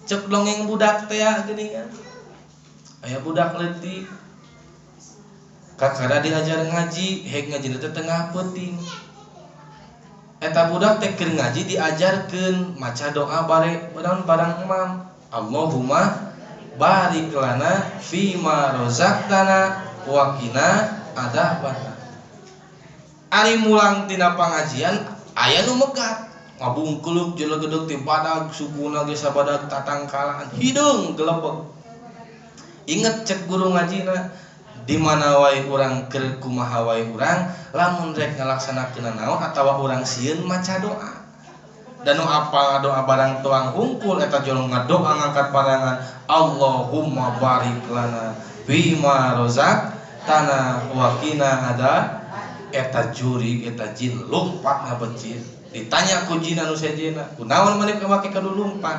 Cek dongeng budak teh gini kan. Aya budak leutik. Kakara diajar ngaji, hek ngaji teh tengah peuting. Eta budak teh keur ngaji diajarkeun maca doa bareng imam. Allahumma barik lana fima rozaqtana wa qina adzabannar. Ari mulang tina pangajian aya nu megat, ngabungkuluk jelegedeg ti badag sukuna ge sabadag tatangkalan, hideung gelepeg. Inget cek guru ngajina, di mana wae urang keur kumaha wae urang lamun rek ngalaksanakeun naon atawa urang sieun maca doa. Dan nu apal doa barang tuang hungkul eta jolong ngadoa ngangkat parangan Allahumma barik lana bima rozaqtana wa qina adzabannar. Eta juri eta jin lompat na becil. Ditanya ku jin anu sejena, kunaon maneh make kadu lompat?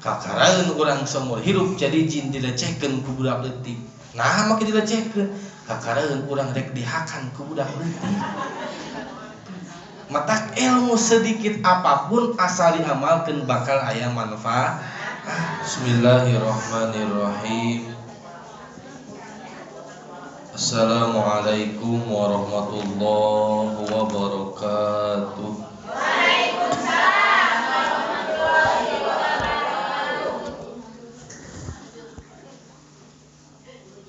Kakaraeun urang seumur hirup jadi jin dilecehkeun ku budak leutik. Nah make dilecehkeun? Kakaraeun urang rek dihakan ku budak leutik. Matak ilmu sedikit apapun asal diamalkeun bakal aya manfaat. Bismillahirrahmanirrahim. Assalamualaikum warahmatullahi wabarakatuh. Waalaikumsalam warahmatullahi wabarakatuh.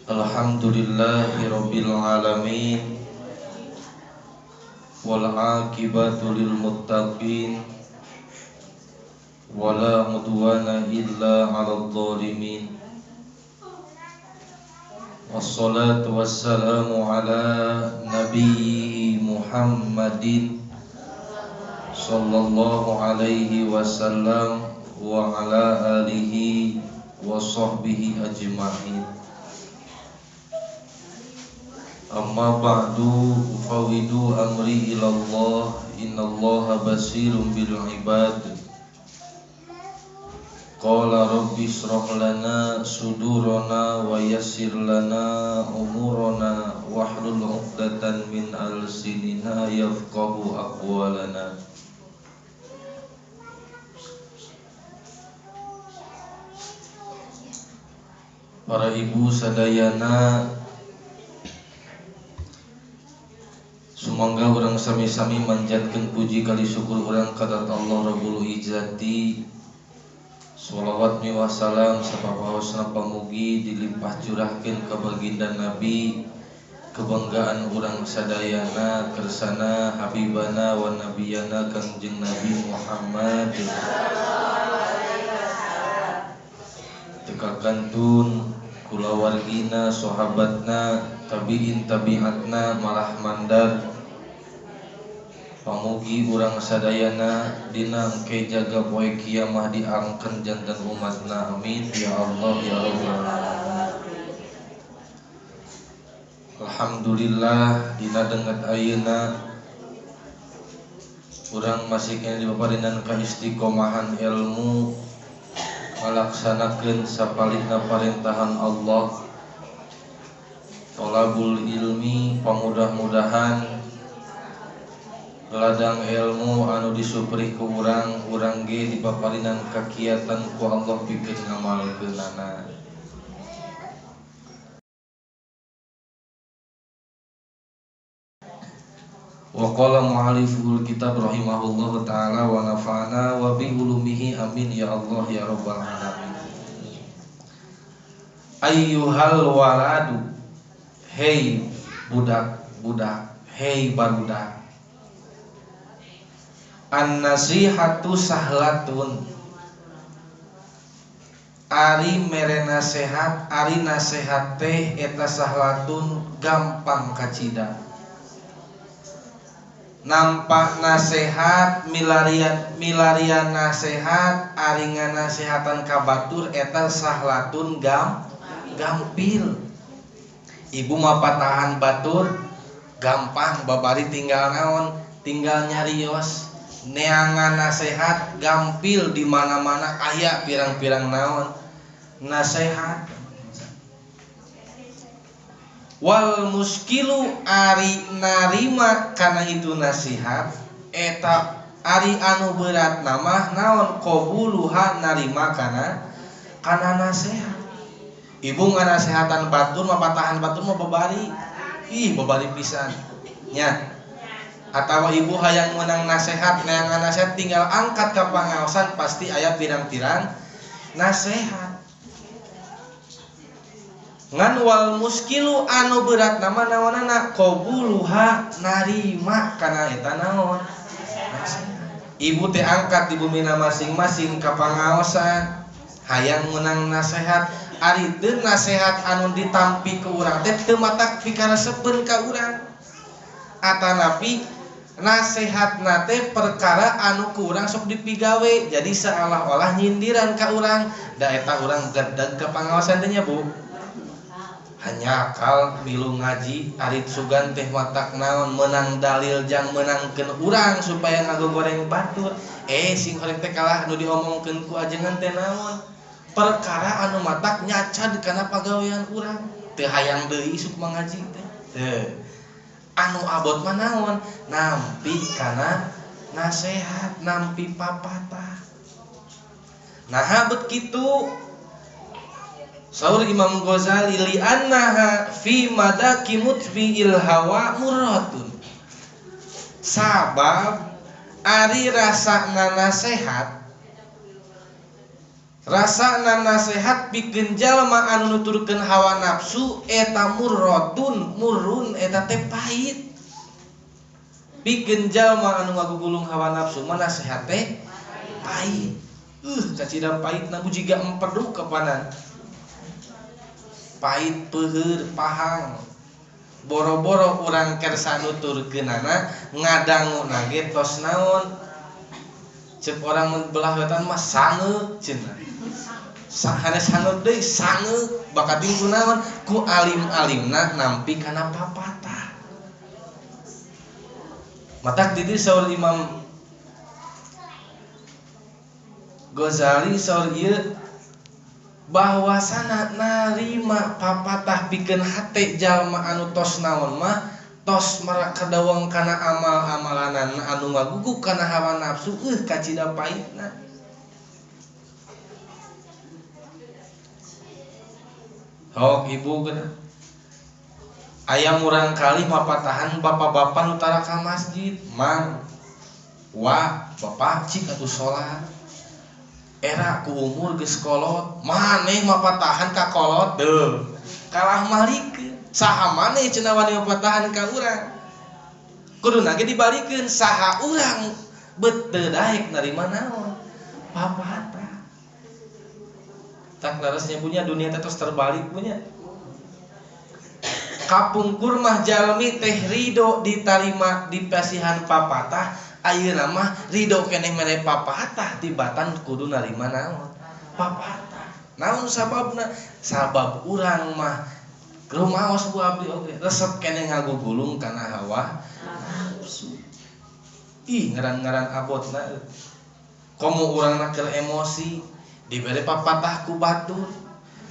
Alhamdulillahirabbil alamin. Wal aqibatu lil muttaqin wala udwana illa 'alal zalimin. Wassalatu wassalamu ala nabiyyi Muhammadin sallallahu alaihi wasallam wa ala alihi wa sahbihi ajma'in. Amma ba'du fawidu amri ilallah innallaha basirun bil ibad. Qala rabbi shrah lana sudurana wa yassir lana umurana wahlul 'uqdatan min alsinina yafqahu aqwalana. Para ibu sadayana, sumangga urang sami-sami manjatkeun puji kali syukur urang ka Allah Rabbul Izzati. Sholawat miwah salam sapapaosna pamugi dilimpah curahkeun ka baginda Nabi, kebanggaan urang sadayana kersana habibana wa nabiyana Kangjeng Nabi Muhammad tekakantun kulawargina sahabatna tabi'in tabi'atna malah mandar. Pamugi urang sadayana dina engke jaga poe kiamah diangkeun janten umatna, amin ya Allah ya Rabbal alamin. Alhamdulillah dina deunget ayeuna urang masih kena dipaparingan ka istiqomahan ilmu, ngalaksanakeun sapalihna parintahan Allah, tholabul ilmi. Pamudah-mudahan ladang ilmu anu disuprih ku urang ge dipaparinan kakiatan ku Allah pikeun ngamalkeunana. Wa qala mu'alliful kitab rahimahullahu ta'ala wa nafa'ana wa bi ulumihi, amin ya Allah ya rabbal alamin. Ayyuhal waladu, hei budak-budak, hei barudak. An-nasihatu sahlatun, ari mere nasehat, ari nasehat teh eta sahlatun gampang kacida. Nampak nasehat milarian nasehat ari nganasehatan ka batur eta sahlatun gampil. Ibu mah patahan batur gampang, babari tinggal naon, tinggal nyarios. Neangan nasehat gampil, di mana-mana aya pirang-pirang naon nasehat. Wal muskilu, ari narima kana itu nasihat eta ari anu berat namah naon qabuluha, narima kana kana nasehat. Ibu nganasehatan batur mah patahan batur mah babari. Ih babari pisan. Nya. Atawa ibu hayang menang nasehat, neangan nasehat tinggal angkat ke pangaosan pasti aya pirang-pirang nasehat. Ngan wal muskilu anu berat nama naonana qabuluha narima kana eta naon. Ibu teh angkat di bumi masing-masing ka pangaosan hayang menang nasehat, ari teu nasehat anu ditampi ke urang teh teu matak pikaresepkeun ka urang. Atanapi nasehat nate perkara anu ku urang sok dipigawe jadi seolah-olah nyindiran ka urang da eta urang gedeg ka pangaosan teh nya Bu. Hanya akal milu ngaji ari sugan teh matak naon menang dalil jang menangkeun urang supaya ngagogoreng batur. Sing horeng teh kalah anu diomongkeun ku ajengan teh naon perkara anu matak nyacad kana pagawean urang teu hayang deui suk mangaji teh. Teu anu abot mah naon nampi kana nasehat nampi papatah. Nah bet kitu saur Imam Ghazali li annaha fi madaki mutbi'il hawa murratun. Sabab ari rasana nasehat pikeun jalma anu nuturkeun hawa nafsu eta murratun, murrun eta teh pahit. Pikeun jalma anu ngagugulung hawa nafsu mah nasehat teh pahit. Cacida pahitna bujiga empedu kepanan. Pahit peuheur pahang. Boro-boro urang kersa nuturkeunana ngadangu nage tos naon. Ceuk orang belah wetan mah sangeuk cenah. Sahane sangeuk deui sangeuk bakating ku naon ku alim-alimna nampi kana papatah. Matak di dieu saur Imam Ghazali saur ieu bahwasana narima papatah pikeun hate jalma anu tos naon mah tos marakadawang kana amal-amalanna anu ngaguguk kana hawa nafsu kacida pahitna. Hok ibu geuna aya murang kali mapatahan bapak-bapak nu tara ka masjid mang wah bapak cik atuh salat era ku umur geus kolot maneh mapatahan ka kolot deuh kalah malikeun saha maneh cenah wani mapatahan ka urang kuduna ge dibalikeun saha urang bet teu daek narima naon papatah. Tak larasnya punya dunia teh tos terbalik punya. Kapungkur mah jalmi teh ridho ditarima dipasihan papatah, ayeuna mah ridho keneh mere papatah tibatan kudu narima naon? Papatah. Naon sababna? Sabab urang mah rumaos bu abdi oge resep keneh ngagugulung kana hawa nafsu. Ih ngaran-ngaran abotna. Komo urangna keur emosi dibere papatah ku batur.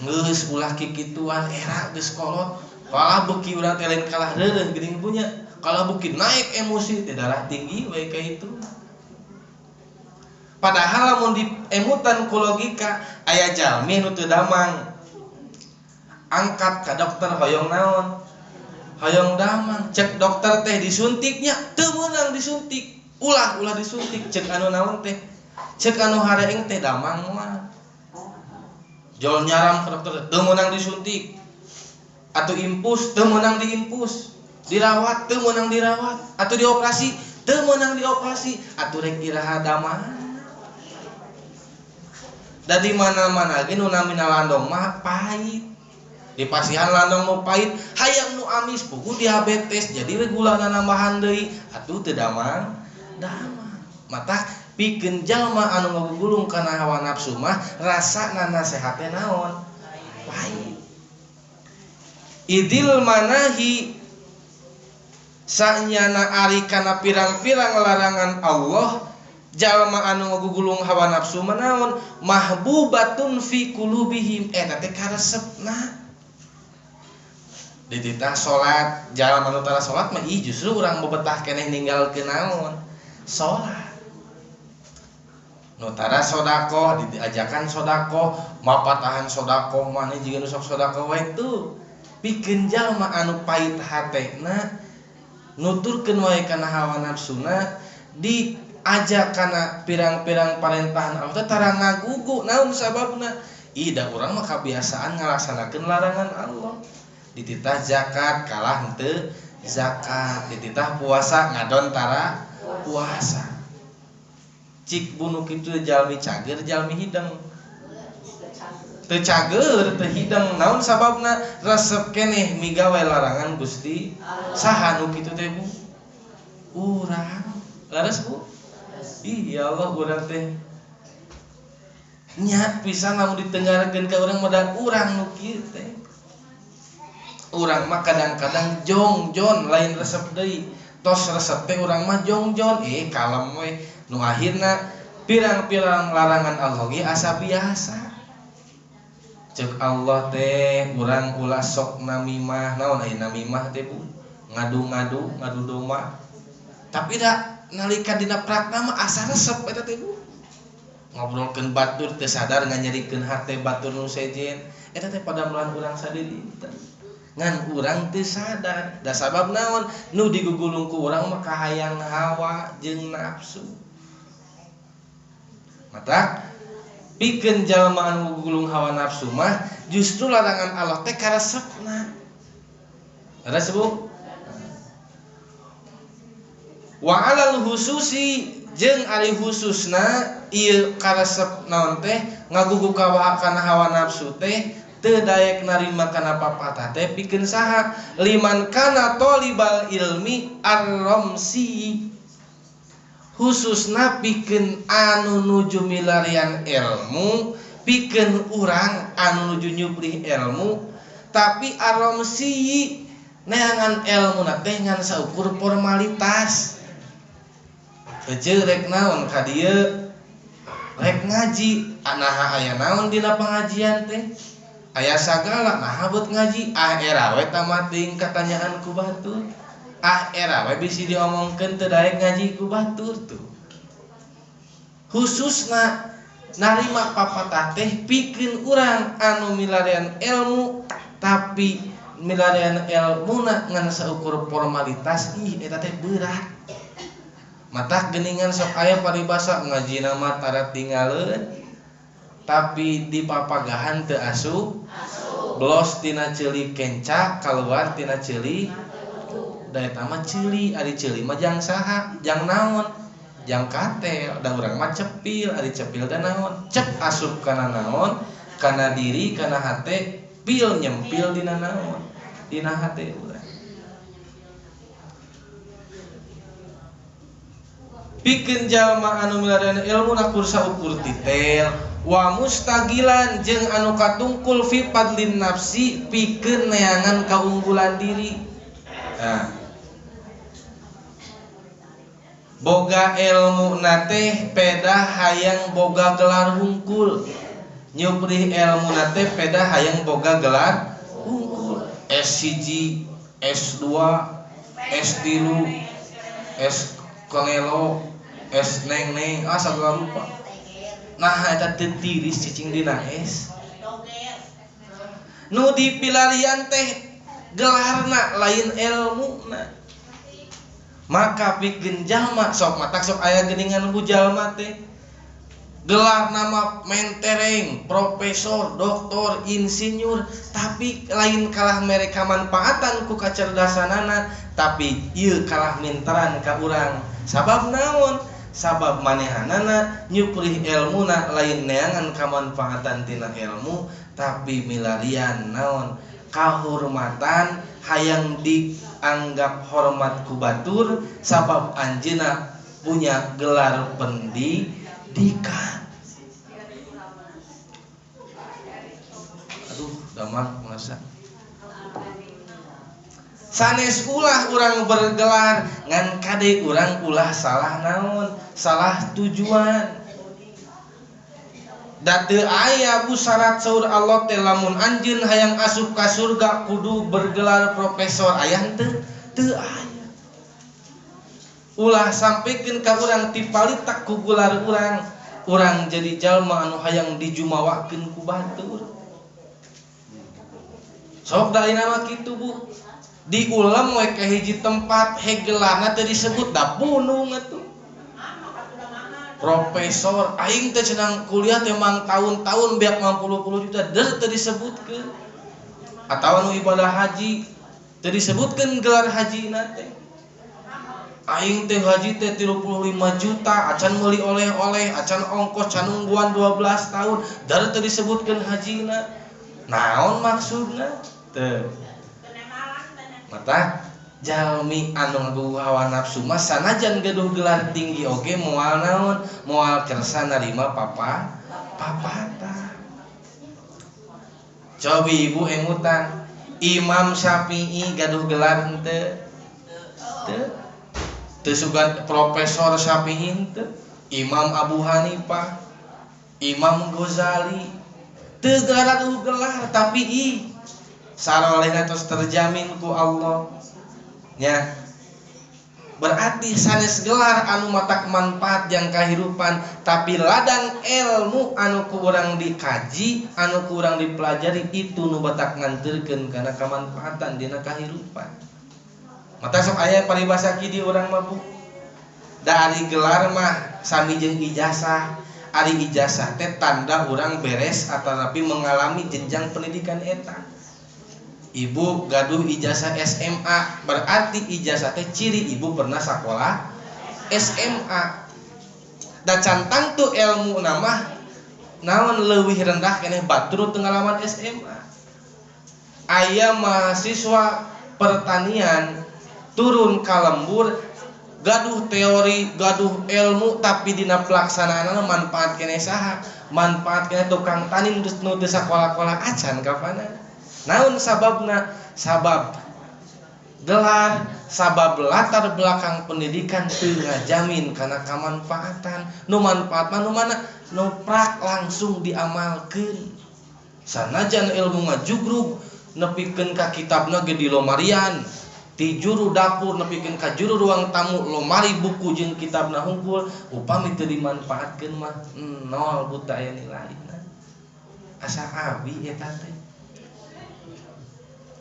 Geus ulah kikituan era geus kolot. Kalah beuki urang teh lain kalah reureuh geuning punya. Kalah beuki naik emosi teh darah tinggi we ka itu. Padahal lamun diemutan ku logika aya jalmi nu teu damang. Angkat ka dokter hoyong naon? Hoyong damang. Cek dokter teh disuntiknya teu meunang disuntik. Ulah disuntik cek anu naon teh? Cek anu hareeng teh damang mah. Jol nyaram ka dokter teu meunang disuntik. Atau impus teu meunang diimpus, dirawat teu meunang dirawat, atau dioperasi teu meunang dioperasi, atuh rek iraha damang. Da di mana-mana ge nu namina landong mah pahit. Dipasihan landong nu pahit, hayang nu amis puguh diabetes, jadi we gulana nambahan deui, atuh teu damang. Mata pikeun jalma anu ngagugulung kana hawa nafsu mah rasana nasehat teh naon? Pahit. Idil manahi sanyana ari kana pirang-pirang larangan Allah jalma anu ngagugulung hawa nafsu manaon mahbubatun fi qulubihim eta teh karesepna. Dititah salat jalma anu tara salat mah justru urang bebetah keneh ninggalkeun naon salat. nutara sodako diajakan sodako mapatahan sodako mana juga nusok sodako wae tuh pikeun jalma anu pait hatena nuturkeun wae kana hawa nafsuna diajak kana pirang-pirang parentahan Allah teh tara ngagugu naon sababna ida urang mah kabiasaan ngalaksanakeun larangan Allah dititah zakat kalah henteu zakat dititah puasa ngadon tara puasa cik bunuh kitu jalmi cager jalmi hidang teu cager teu hidang naon sababna resep keneh migawe larangan Gusti saha nu kitu teh Bu urang laras Bu iya Allah urang teh nya pisan lamun ditengarakeun ka urang modal urang nu kieu teh urang mah kadang-kadang jongjon lain resep deui tos resep teh urang mah jongjon kalem we nu akhirna pirang-pirang larangan Allah ge asa biasa ceuk Allah teh urang ulah sok namimah naon aya namimah teh Bu ngadu-ngadu domba tapi da nalika dina prakna mah asa resep eta teh Bu ngobrolkeun batur teu sadar nganyerikeun hate batur nu sejen eta teh padamelan urang sadiri ngan urang teu sadar da sabab naon nu digugulung ku urang mah kahayang hawa jeung nafsu mata pikeun jalma anu gulung hawa nafsu mah justru larangan Allah teh karesepna. Ada sebut wa alal hususi jeung ari khususna ieu karesep naon teh ngagugu kana hawa nafsu teh teu daek narima kana papatah teh pikeun saha liman kana talibal ilmi ar-ramsi khususna pikeun anu nuju milarian ilmu pikeun urang anu nuju nyuplih ilmu tapi ar-ramsi neangan ilmuna teh ngan saukur formalitas heuh rek naon ka dieu rek ngaji anaha aya naon dina pengajian teh aya sagala nah beut ngaji era we tamating katanyaan ku batur era we bisi diomongkeun teu daek ngaji ku batur tuh khususna narima papatah teh pikeun urang anu milarian ilmu tapi milarian ilmuna ngan saukur formalitas eta teh berat mata geuningan sok aya paribasa ngajina mah tara tingaleun tapi di papagahan teu asup blos tina ceuli kenca kaluar tina ceuli da eta mah ceuli ari ceuli mah jang saha jang naon jang katel da urang mah cepil ari cepil da naon cep asup kana naon kana diri kana hate pil nyempil dina naon dina hate urang pikeun jalma anu milarian ilmu na kursa ukur titel wa mustagilan jeung anu katungkul fi padlin nafsi pikeun neangan kaunggulan diri nah boga ilmu na teh peda hayang boga gelar hungkul nyuprih ilmu na teh peda hayang boga gelar hungkul S1 S2 S3 S konelo es neng asal lupa nah eta teu tiris cicing dina es nu dipilarian teh gelarna lain ilmuna maka pikeun jalma sok matak sok aya geuningan ku jalma teh gelar nama mentereng profesor doktor insinyur tapi lain kalah mereka manfaatan ku kacerdasanana tapi ieu kalah mintaran ka urang sabab naon sabab manehanana nyuprih ilmuna lain neangan kamanfaatan tina ilmu tapi milarian naon kahormatan hayang dianggap hormat ku batur sabab anjeuna punya gelar pendidikan aduh damang ngasa sanes ulah urang bergelar ngan kade urang ulah salah naon salah tujuan da teu aya bu syarat saur Allah teh lamun anjeun hayang asup ka surga kudu bergelar profesor aya henteu teu aya ulah sampikeun ka urang tipalitak ku gelar urang urang jadi jalma anu hayang dijumawakeun ku batur. Sok da ayeuna mah kitu Bu. Diulam we ke hiji tempat hegelarna teu disebut da punung atuh. Profesor aing teh cenah kuliah teh mang tahun-tahun beak 50 juta teu disebutkeun. Atawa nu ibadah haji teu disebutkeun gelar hajina teh. Aing teh haji teh 35 juta, acan meuli oleh-oleh, acan ongkos can nungguan 12 tahun, dar teu disebutkeun hajina. Naon maksudna? Teu. Mata jalmi anu ngagugu hawa nafsu mah sanajan gaduh gelar tinggi oge moal naon? Moal kersa narima papatah. Cobi ibu emutan, Imam Syafi'i gaduh gelar henteu? Teu sugan Profesor Syafi'i henteu? Imam Abu Hanifah, Imam Ghazali, teu gaduh gelar tapi sarolehna tos terjamin ku Allah. Nya. Berarti sanes gelar anu matak manfaat jang kahirupan, tapi ladang ilmu anu ku urang dikaji, anu ku urang dipelajari itu nu batak nganterkeun kana kamanfaatan dina kahirupan. Mata sok aya paribasa kieu di urang mah Bu. Da ari gelar mah sami jeung ijazah. Ari ijazah teh tanda urang beres atanapi mengalami jenjang pendidikan eta. Ibu gaduh ijazah SMA, berarti ijazah teh ciri ibu pernah sekolah SMA. Da cantang tuh ilmu nama naon leuwih rendah keneh batur teu ngalaman SMA. Aya mahasiswa pertanian turun ka lembur gaduh teori, gaduh ilmu tapi dina pelaksanaanna manfaat keneh saha? Manfaat keneh tukang tani nu teu sakola-kola acan kapana. Naon sababna? Sabab gelar, sabab latar belakang pendidikan teu ngajamin kana kamanfaatan. Nu manfaat mah nu mana? Nu prak langsung diamalkeun. Sanajan ilmu ngajugrug nepikeun ka kitabna ge di lomarian, ti juru dapur nepikeun ka juru ruang tamu lomari buku jeung kitabna hungkul, upami teu dimanfaatkeun mah nol buta aya nilaina. Asa abi eta teh.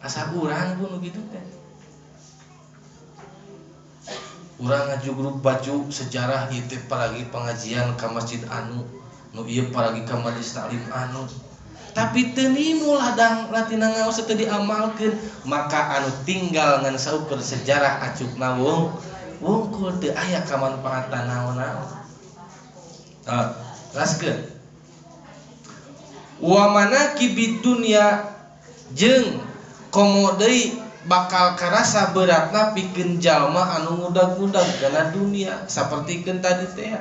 Asa urang pun begitu teh. Urang ngajugrug baju sejarah ieu teh paragi pengajian ka masjid anu, nu ieu paragi ka majelis taklim anu. Tapi teu nimu ladang latina ngaos teu diamalkeun, maka anu tinggal ngan saukur sejarah acukna wungkul teu aya kamanfaatan naon-naon. Raskeun. Wa manakibid dunya jeung komo deui bakal karasa beratna pikeun jalma anu ngudag-ngudag kana dunia sapertikeun tadi teh.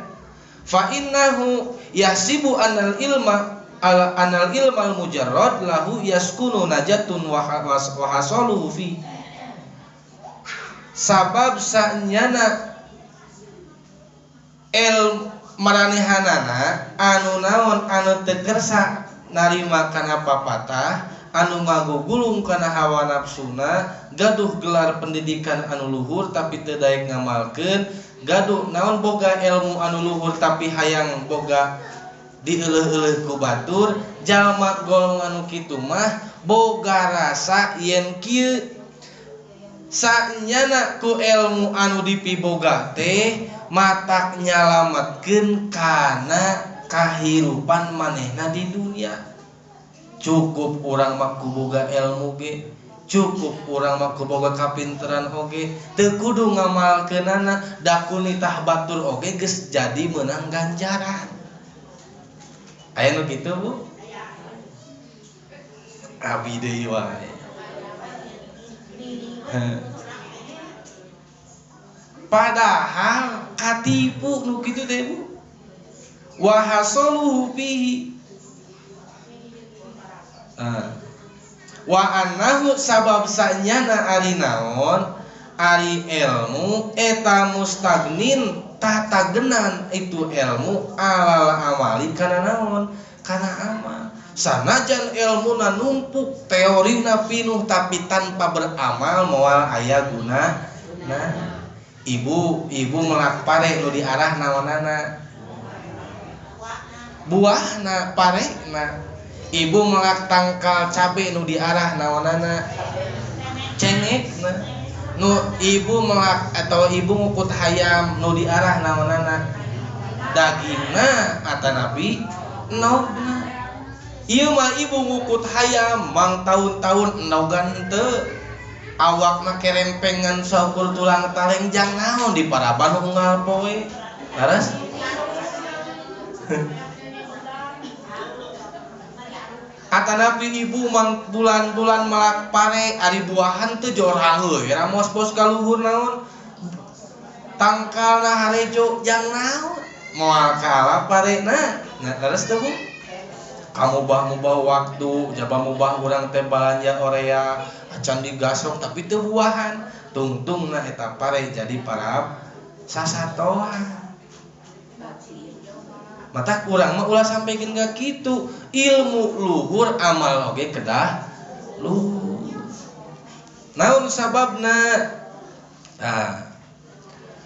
Fa innahu yasibu anal ilmal mujarrad lahu yaskunu najatun wa hasaluhu fi. Sabab sanyana maranehanana anu naon anu teu kersa narima kana papatah, anu ngagugulung kana hawa nafsuna, gaduh gelar pendidikan anu luhur tapi teu daek ngamalkeun, gaduh naon boga ilmu anu luhur tapi hayang boga dieuleuk-euleuk ku batur, jalma golongan anu kitu mah boga rasa yen kieu sanyana ku ilmu anu dipiboga teh matak nyalametkeun kana kahirupan manehna di dunia. Cukup urang mah kuboga ilmu ge, cukup urang mah kuboga kapinteran oge, teu kudu ngamalkeunana, da ku nitah batur oge geus jadi meunang ganjaran. Aya nu kitu Bu? Abi deui wae. Padahal katipu nu kitu teh Bu. Wa hasaluhu fihi. Wa annahu sabab sanyana ari naon? Ari ilmu eta mustagnin tatagenan itu ilmu alal amali kana naon? Kana amal. Sanajan ilmuna numpuk, teorina pinuh tapi tanpa beramal moal aya guna. Nah, ibu melak pare nu diarah naonana? buahna parekna. Ibu melak tangkal cabe nu diarah naonana cengekna. Nu ibu melak atau ibu ngukut hayam nu diarah naonana dagingna atanapi endogna. Ieu mah ibu ngukut hayam mang tahun-tahun endogan teu awakna kerempengan saukur tulang talengjang naon di paraban unggal poe. Laras atanapi ibu mang bulan-bulan malak pare ari buahan teu jorah heuy ramos bos kaluhur naon tangkalna harejo jang naon moal kalah parena nya leres teu Bu kamu mubah waktu jaba mubah urang teh balanja orea acan digasong tapi teu buahan tungtungna eta pare jadi parab sasatoan. Mata kurang mah ulah sampaikan gak gitu ilmu luhur amal oge kedah luhur. Naon sababna?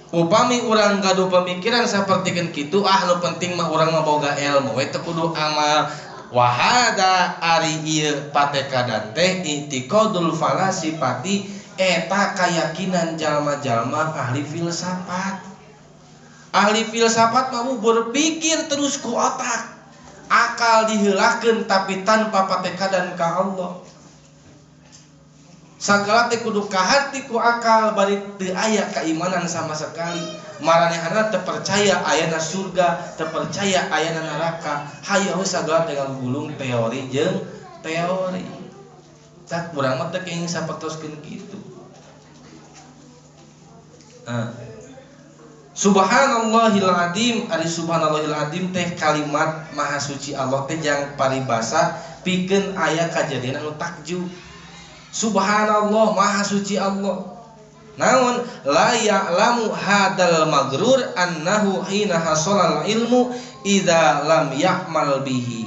Upami urang gaduh pemikiran sapertikeun kitu nu penting mah urang mah boga ilmu we teu kudu amal. Wahada ari ieu patekadan teh i'tiqadul falasifati eta kayakinan jalma-jalma ahli filsafat. Ahli filsafat mah berpikir terus ku otak, akal diheulakeun tapi tanpa patekadan ka Allah. Sagala teh kudu ka hati ku akal bari teu aya keimanan sama sekali. Maranehanna teu percaya ayana surga, teu percaya ayana neraka. Hayu we sagala teh gulung teori jeung teori. Tak urang mah teh kenging sapertoskeun kitu. Subhanallahil adzim, ari subhanallahil adzim teh kalimat maha suci Allah teh jang paribasa pikeun aya kajadian anu takjub. Subhanallah maha suci Allah. Naon la ya'lamu hadal magrur annahu hina hasalal ilmu idza lam ya'mal bihi.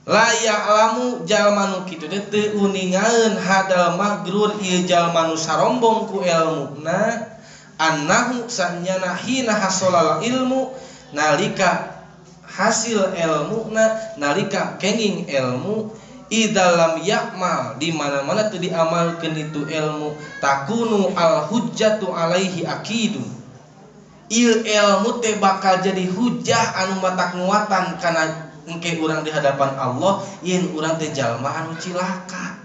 La ya'lamu jalma nu kitu teh uningaeun hadal magrur ieu jalma nu sarombong ku ilmuna. Annahu sanyana hina hasolal ilmu nalika hasil ilmuna nalika kenging ilmu idalam yakmal di mana-mana teu diamalkeun itu ilmu takunu al hujjatu alaihi akidun ieu ilmu teh bakal jadi hujjah anu matak nguatan kana engke urang di hadapan Allah yen urang teh jalma anu cilaka.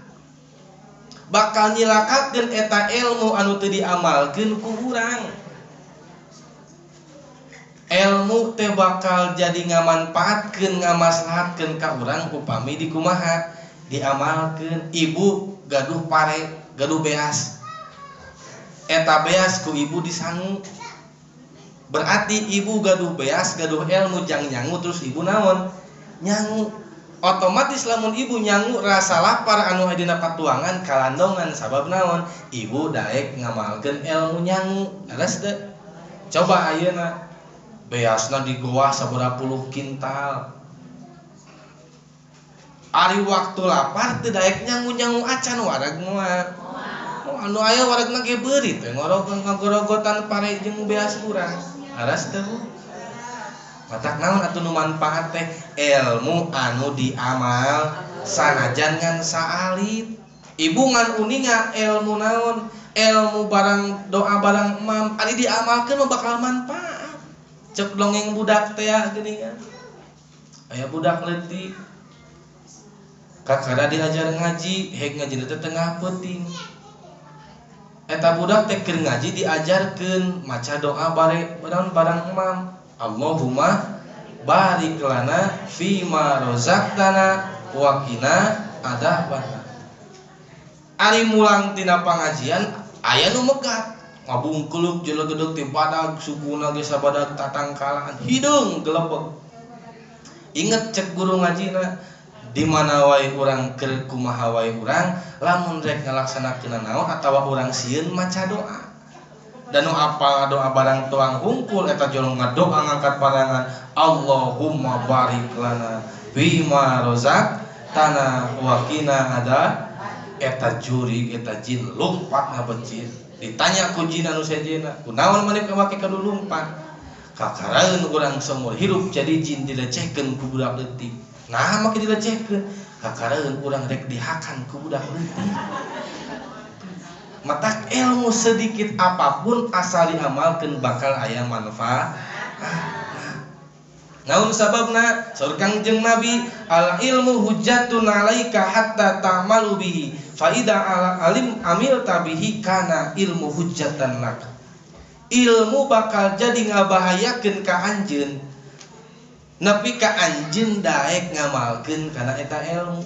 Bakal nyilakakeun eta ilmu anu teu diamalkeun ku urang. Ilmu teh bakal jadi ngamanfaatkeun ngamaslahatkeun ka urang upami di kumaha diamalkeun. Ibu gaduh pare, gaduh beas. Eta beas ku ibu disangu. Berarti ibu gaduh beas, gaduh ilmu jang nyangu terus ibu naon? Nyangu. Otomatis lamun ibu nyangu rasa lapar anu aya dina patuangan kalandongan sabab naon ibu daek ngamalkeun ilmu nyangu. Leres teu? Coba ayeuna beasna di goa sabaraha puluh kintal. Ari waktu lapar teu daek nyangu-nyangu acan wareg moal. Anu aya waregna ge beuri teh ngagorogotan pare jeung beas urang. Leres teu? Matak naon atuh nu manfaat teh ilmu anu diamal sanajan ngan saalit. Ibu ngan uninga ilmu naon? Ilmu barang doa barang emam ari diamalkeun mah bakal manfaat. Cek dongeng budak teh geuningan. Aya budak leutik. Kakara diajar ngaji, hek ngaji teh tengah peuting. Eta budak teh keur ngaji diajarkeun maca doa barang emam. Allahumma barik lana fima rozaqtana wa qina adzabannar. Ari mulang tina pangajian aya nu megat ngabungkuluk jeuleuh-geuleuh ti badag sukuna ge sabadag tatangkalaan hideung gelepeg. Inget cek guru ngajina di mana wae urang keur kumaha wae urang lamun rek ngalaksanakeun naon atawa urang sieun maca doa. Dan nu apal doa barang tuang hungkul eta jolong ngadoa ngangkat parangan Allahumma barik lana bima rozaqtana wa qina ada eta jurig eta jin lumpat na becir ditanya ku jin anu sejena kunaon maneh make kadu lumpat kakaraeun urang seumur hirup jadi jin dilecehkeun ku budak leutik. Nah make dilecehkeun kakaraeun urang rek dihakan ku budak leutik. Matak ilmu sedikit apapun asal diamalkeun bakal aya manfaat. Naon sababna? Saur Kangjeng Nabi, al ilmu hujjatun 'alaika hatta ta'malu bihi. Fa idza amil tabihi kana ilmu hujjatan lak. Ilmu bakal jadi ngabahayakeun ka anjeun. Nepi ka anjeun daek ngamalkeun kana eta ilmu.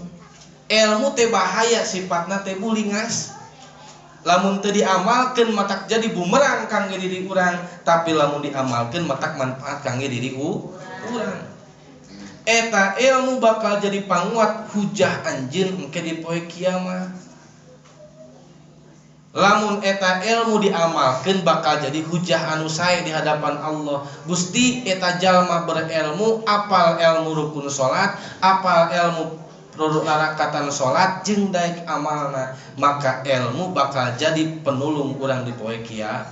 Ilmu teh bahaya sifatna teh bulingas. Lamun teu diamalkeun matak jadi bumerang kangge diri urang, tapi lamun diamalkeun matak manfaat kangge diri urang. Eta ilmu bakal jadi panguat hujah anjeun engke di poe kiamat. Lamun eta ilmu diamalkeun bakal jadi hujah anu sae di hadapan Allah. Gusti eta jalma berilmu, apal ilmu rukun salat, apal ilmu rakatan salat jeung daek amalna, maka ilmu bakal jadi penulung urang di poe kiamat.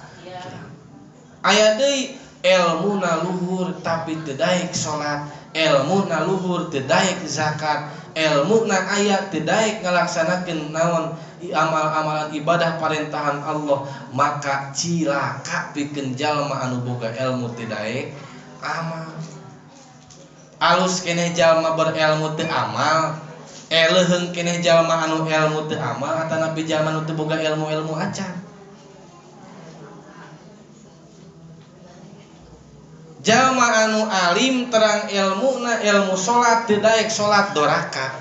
Aya deui ilmu na luhur tapi teu daek salat, ilmu na luhur teu daek zakat, ilmu na aya teu daek ngalaksanakeun naon amal-amalan ibadah parentahan Allah, maka cilaka pikeun jalma anu boga ilmu teu daek amal. Alus keneh jalma berilmu teu amal, leuheung keneh jalma anu ilmu teu amal, atanapi jalma anu teu boga ilmu acan. Jalma anu alim terang ilmuna ilmu salat teu daek salat doraka.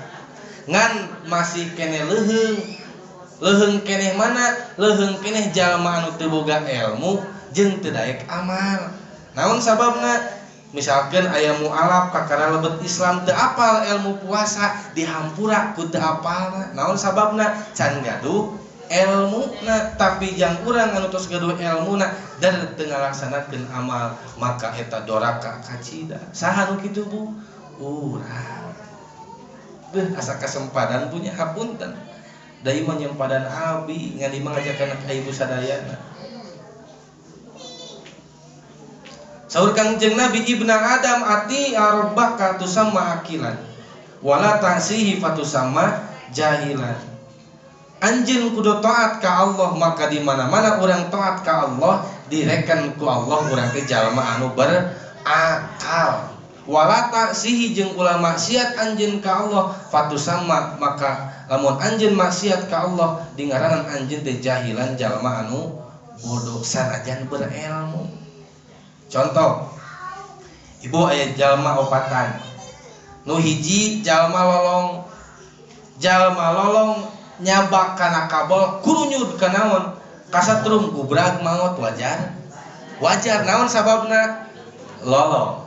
Ngan masih keneh leuheung keneh mana? Leuheung keneh jalma anu teu boga ilmu jeung teu daek amal. Naon sababna? Misalkan aya mualaf kakara lebet Islam teu apal ilmu puasa dihampura ku teu apalna. Naon sababna? Can gaduh ilmuna, tapi jang urang anu tos gaduh ilmuna dan teu ngalaksanakeun amal, maka eta doraka kacida. Saha nu kitu Bu? Urang. Asa kasempadan punya hapunten. Dai menyempadan abi ngan dimangajakeun ka ibu sadayana. Saur Kangjeng Nabi, ibna Adam ati rabbaka tusamma akilan wala ta'sihi fatusamma jahilan. Anjeun kudu taat ka Allah, maka di mana-mana urang taat ka Allah direken ku Allah urang teh jalma anu berakal. Wala ta'sihi jeung ulah maksiat anjeun ka Allah fatusamma, maka lamun anjeun maksiat ka Allah dingaranan anjeun teh jahilan jalma anu bodoh sanajan berilmu. Contoh, ibu aya jalma opatan, nu hiji jalma lolong nyabak kana kabel kurunyud ka naon kasatrum gubrag maot wajar naon sababna lolong.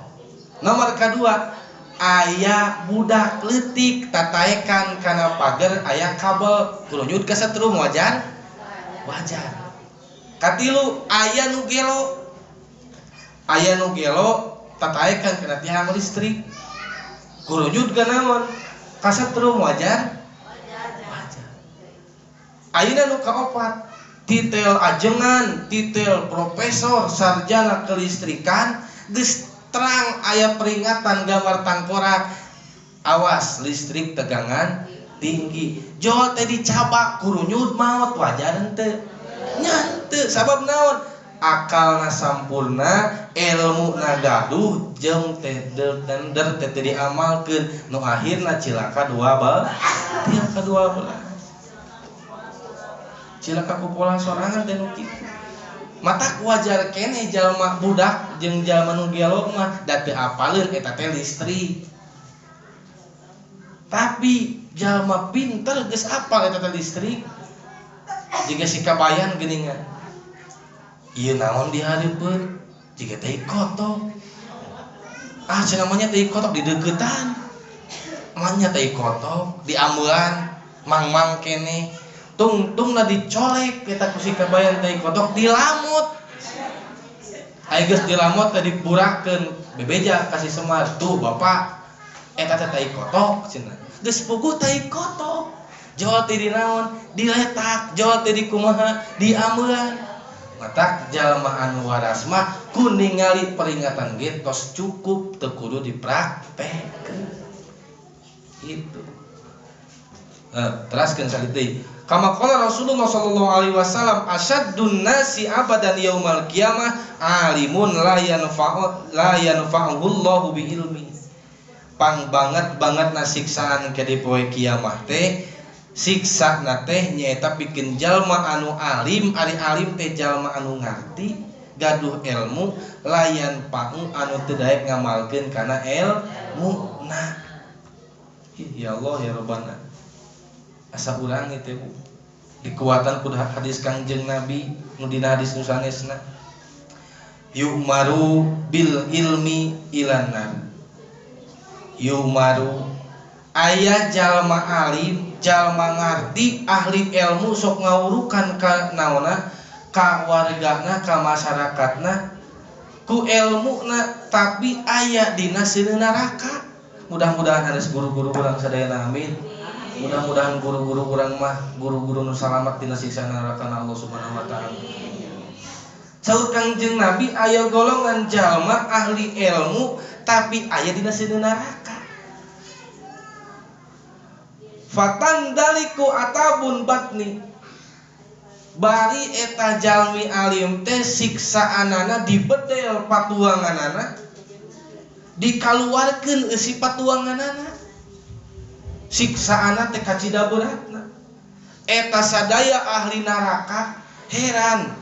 Nomor kadua, aya budak leutik tataekan kana pager aya kabel kurunyud kasatrum wajar. Katilu, aya nu gelo tataekan kana tiang listrik kurunyud ka naon kasatrum wajar. Ayeuna nu kaopat, titel ajengan, titel profesor sarjana kelistrikan geus terang aya peringatan gambar tangkorak, awas listrik tegangan tinggi, jol teh dicabak kurunyud maot wajar henteu? Nya henteu, sabab naon? Akalna sampurna, ilmuna gaduh, jeung teh dender teh diamalkeun, nu akhirna cilaka 12. Cilaka ku pola sorangan teh nu kitu. Matak wajar keneh jalma budak jeung jalma nu gelo mah da teu apaleun eta teh listrik. Tapi jalma pinter geus apal eta teh listrik. Jiga si kabayan geuningan. Ieu naon dihareupeun? Jiga teh kotok. Cenah namanya teh kotok di deuketan. Amanya teh kotok di ameuan mang-mang keneh. Tungtungna dicolek eta ku si kabayan teh kotok dilamut. Aya geus dilamut teh diburakeun bebeja kasih Semar. Tuh Bapak, eta teh kotok cenah. Geus puguh teh kotok. Jol teh di naon? Diletak, jol teh di kumaha? Di ameuan. mata jalma anu waras mah ku ningali peringatan ge tos cukup teu kudu dipraktekeun itu. Teraskeun sakitu. Kama qala Rasulullah sallallahu alaihi wasallam asyaddun nasi abadan yaumal qiyamah alimun la yanfa'uhu Allahu bi ilmi. Pang banget siksaan ke di poe kiamah teh siksa na teh nyaeta pikeun jalma anu alim, ari alim teh jalma anu ngarti gaduh ilmu layan pang anu teu daek ngamalkeun kana ilmu. Nah, ya Allah ya Rabbana. Asa urang teh dikuatan ku hadis Kangjeng Nabi nu dina hadis nu sanesna. Yu'maru bil ilmi ilanar. Yu'maru aya jalma alim, jalma ngarti, ahli ilmu sok ngawurukan ka naonna, ka wargana, ka masyarakatna ku ilmuna tapi aya dina seueur neraka. Mudah-mudahan hanes guru-guru urang sadayana amin. Mudah-mudahan guru-guru urang mah guru-guru nu salamet dina siksa neraka Allah Subhanahu wa taala. Saur Kangjeng Nabi aya golongan jalma ahli ilmu tapi aya dina seueur neraka. Fatandaliku atabun batni. Bari eta jalmi alim teh siksaanana dibedel patuanganana, dikaluarkeun eusi patuanganana. Siksaana teh kacida beratna. Eta sadaya ahli neraka heran.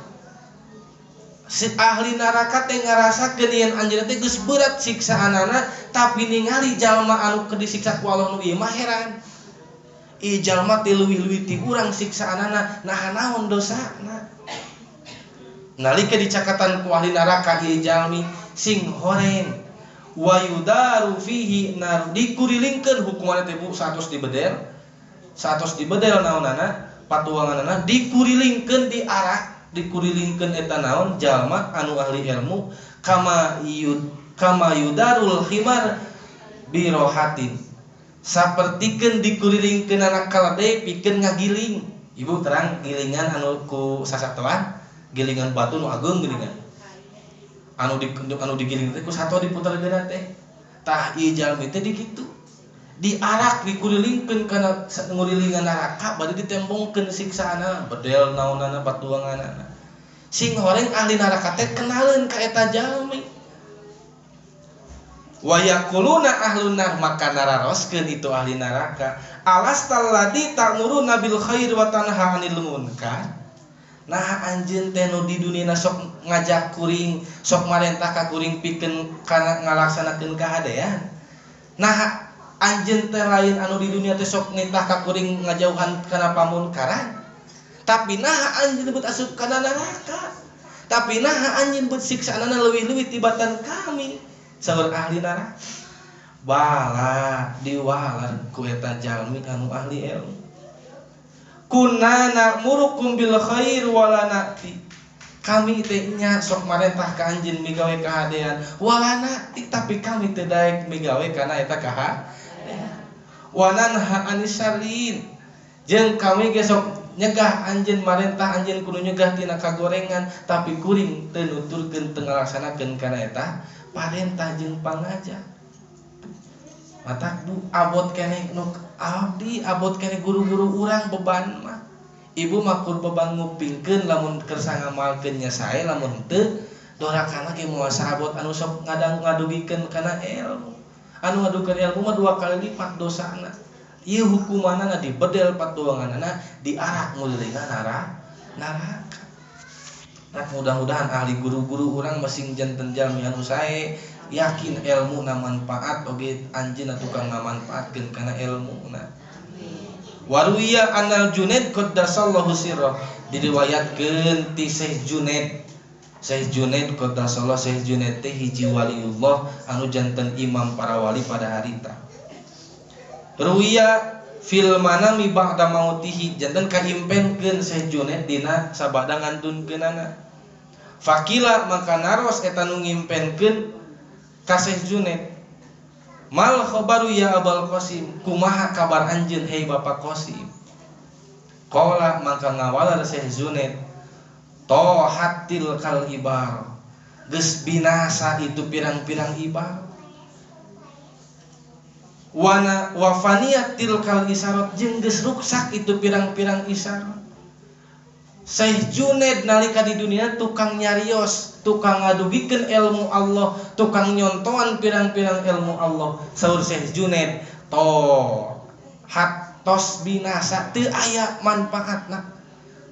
Si ahli neraka teh ngarasakeun yen anjeunna teh geus berat siksaanana, tapi ningali jalma anu keur disiksa ku Allah nu ieu mah heran. Ieu jalma teh leuwih-leuwih ti urang siksaanana, naha naon dosana. Nalika dicakatan ku ahli neraka ieu jalmi sing horeng wa yudaru fihi nar dikurilingkeun hukumanna teh bu 100 dibedel naonana patuanganana dikurilingkeun dikurilingkeun eta naon jalma anu ahli ilmu kama yudarul khimar birohatin sapertikeun dikurilingkeun anak kalade pikeun ngagiling. Ibu terang gilingan anu ku sasatoan gilingan batu nu ageung gilingan anu digiling teh ku sato diputerkeun teh tah ieu jalmi teh dikitu diarak dikurilingkeun kana ngurilingan neraka bari ditembongkeun siksaana bedel naonana batuanganana. Sing horeng ahli neraka teh kenaleun ka eta jalmi. Wa yaquluna ahlun nar maka nararoskeun itu ahli neraka alastal ladzi ta'muruna bil khair wa tanha 'anil munkar. Nah anjeun teh nu di dunia sok ngajak kuring, sok marentah ka kuring pikeun kana ngalaksanakeun kahadean. Nah anjeun teh lain anu di dunia teh sok nitah ka kuring ngajauhan kana pamunkaran. Tapi nah anjeun beut asup kana neraka. Tapi nah anjeun beut siksaanana leuwih-leuwih tibatan kami. Saur ahli neraka. Bala diwalar ku eta jalmi anu ahli ilmu. Kunna na'murukum bil khair wala na'ti. Kami teh nya sok marentah ka anjeun migawe kahadean wala na'ti tapi kami teh daek migawe kana eta kahadean. Wa nanha anis syarrin. Jeung kami ge sok nyegah anjeun marentah anjeun kudu nyegah tina kagorengan tapi kuring teu nuturkeun teu ngalaksanakeun kana eta parentah jeung pangajak. Matak bu abot keneh nu abdi abot keneh guru-guru urang beban mah. Ibu makur beban ngupingkeun lamun keur sangamalkeun nya sae lamun teu dorakana ge moal saabot anu sok ngadugikeun kana ilmu. Anu ngadukeun ilmu mah 2 kali lipat dosana. Ieu hukumanana dibedel patuanganana diarak ngulirina neraka. Nah mudah-mudahan ahli guru-guru urang masing janten jalmi anu sae yakin ilmu na manfaat oge anjeunna tukang ngamanfaatkeun kana ilmuna. Waruya anal Junaid qaddasallahu sirrah diriwayatkeun ti Syekh Junaid qaddasallahu Syekh Junaid teh hiji waliullah anu janten imam para wali pada harita. Ruwiya fil manami ba'da mautihi janten kaimpenkeun Syekh Junaid dina sabada ngandunkeunana. Fakila maka naros eta nu ngimpenkeun ka Syekh Junaid mal khabaru ya Abul Qasim kumaha kabar anjeun hei Bapak Qasim. Qala maka ngawalar Syekh Junaid tohatil kal ibar, geus binasa itu pirang-pirang ibar. Wafaniyatil kal isarat, jeung geus ruksak itu pirang-pirang isarat. Syekh Junaid nalika di dunia tukang nyarios, tukang ngadugikeun ilmu Allah, tukang nyontoan pirang-pirang ilmu Allah. Saur Syekh Junaid, tos binasa, teu aya manfaatna,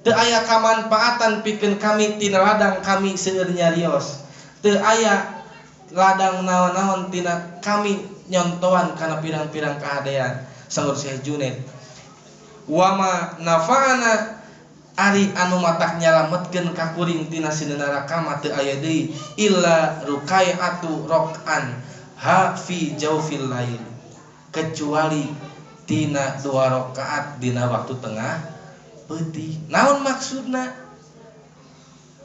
teu aya kamanfaatan pikeun kami tina ladang kami seueur nyarios, teu aya ladang naon-naon tina kami nyontoan kana pirang-pirang kahadean. Saur Syekh Junaid, wama nafa'ana, ari anu matak nyalametkeun ka kuring tina sineuna neraka mah teu aya deui illa rukai'atu rok'an ha fi jawfil lail, kecuali tina 2 rakaat dina waktu tengah peuting. Naon maksudna?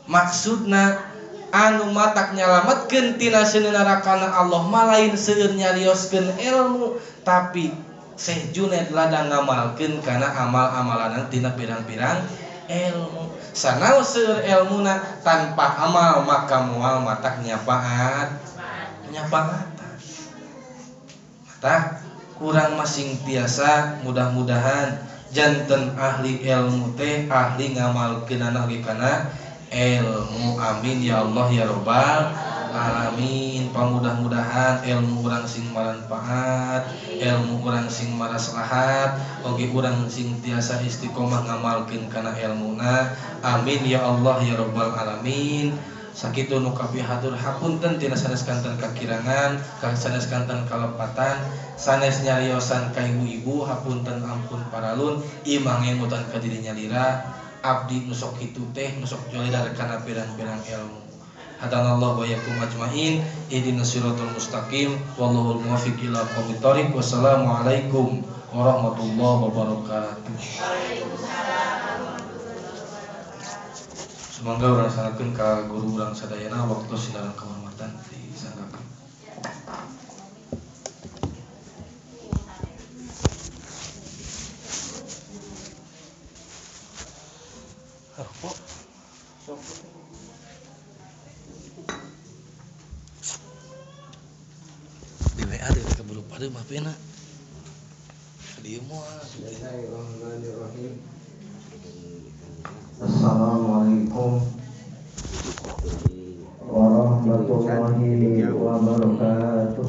Maksudna anu matak nyalametkeun tina sineuna nerakana Allah mah lain seueur nyarioskeun ilmu, tapi Syekh Junaid ladang ngamalkeun kana amal-amalan tina pirang-pirang ilmu. Sanaos seueur ilmuna tanpa amal maka moal matak nyapaatan. Mata kurang masing tiasa, mudah-mudahan janten ahli ilmu teh ahli ngamalkeunana ge kana ilmu. Amin ya Allah ya rabbal alamin. Pamudah-mudahan ilmu urang sing manfaat, ilmu urang sing maraslahat, oge urang sing tiasa istiqomah ngamalkeun kana ilmuna. Amin ya Allah ya rabbal alamin. Sakitu nu kapihatur hapunten tina sanes kanten kakirangan, sanes kanten kalepatan, sanes nyariosan ka ibu-ibu hapunten ampun paralun, imang emutan ka diri nyalira. Abdi nu sok kitu teh nu sok jolidar kana pirang-pirang ilmu. Hadanallahu wa iyyakum ajmain, ihdinas siratal mustaqim, wallahul muwaffiq ila aqwamit thoriq. Wassalamualaikum warahmatullahi wabarakatuh. Semoga urang sangakeun ka guru urang sadayana waktu sinaran kehormatan disanggakeun. Harpo. Sok. Di WA deh keburu pada maafina. Dieu moal. Bismillahirrahmanirrahim. Assalamualaikum warahmatullahi wabarakatuh.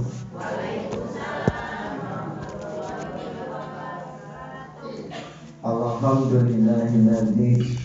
Alhamdulillahilladzi